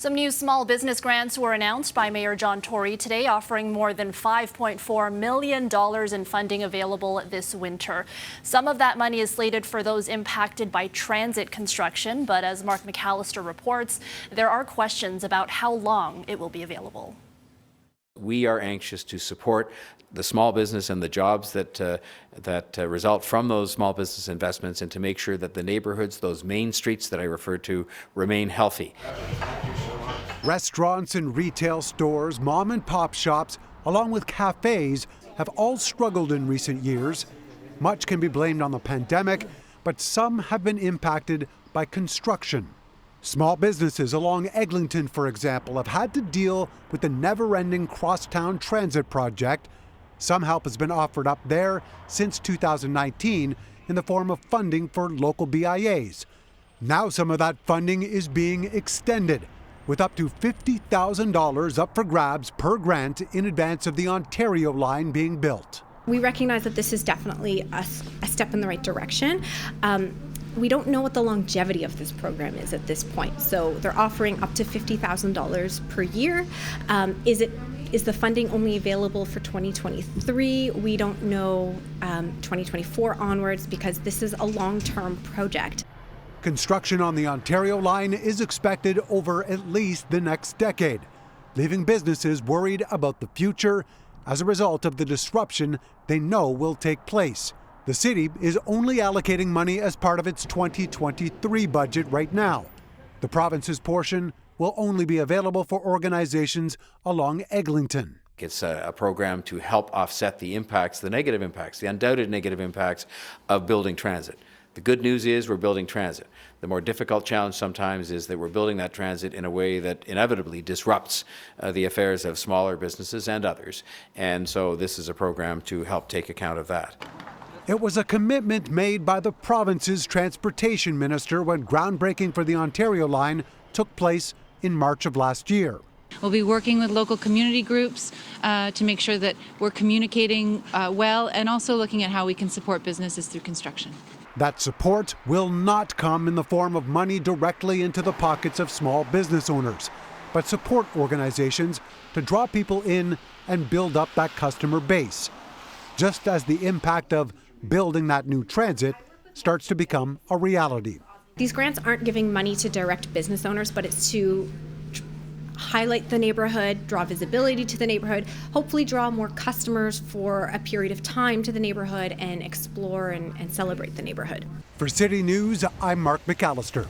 Some new small business grants were announced by Mayor John Tory today, offering more than $5.4 million in funding available this winter. Some of that money is slated for those impacted by transit construction, but as Mark McAllister reports, there are questions about how long it will be available. We are anxious to support the small business and the jobs that result from those small business investments, and to make sure that the neighborhoods, those main streets that I referred to, remain healthy. Restaurants and retail stores, mom and pop shops, along with cafes, have all struggled in recent years. Much can be blamed on the pandemic, but some have been impacted by construction. Small businesses along Eglinton, for example, have had to deal with the never-ending crosstown transit project. Some help has been offered up there since 2019 in the form of funding for local BIAs. Now some of that funding is being extended, with up to $50,000 up for grabs per grant in advance of the Ontario line being built. We recognize that this is definitely a step in the right direction. We don't know what the longevity of this program is at this point. So they're offering up to $50,000 per year. Is the funding only available for 2023? We don't know 2024 onwards, because this is a long-term project. Construction on the Ontario line is expected over at least the next decade, leaving businesses worried about the future as a result of the disruption they know will take place. The city is only allocating money as part of its 2023 budget right now. The province's portion will only be available for organizations along Eglinton. It's a program to help offset the impacts, the negative impacts, the undoubted negative impacts of building transit. The good news is we're building transit. The more difficult challenge sometimes is that we're building that transit in a way that inevitably disrupts the affairs of smaller businesses and others. And so this is a program to help take account of that. It was a commitment made by the province's transportation minister when groundbreaking for the Ontario line took place in March of last year. We'll be working with local community groups to make sure that we're communicating well, and also looking at how we can support businesses through construction. That support will not come in the form of money directly into the pockets of small business owners, but support organizations to draw people in and build up that customer base, just as the impact of building that new transit starts to become a reality. These grants aren't giving money to direct business owners, but it's to highlight the neighborhood, draw visibility to the neighborhood, hopefully draw more customers for a period of time to the neighborhood, and explore and celebrate the neighborhood. For City News, I'm Mark McAllister.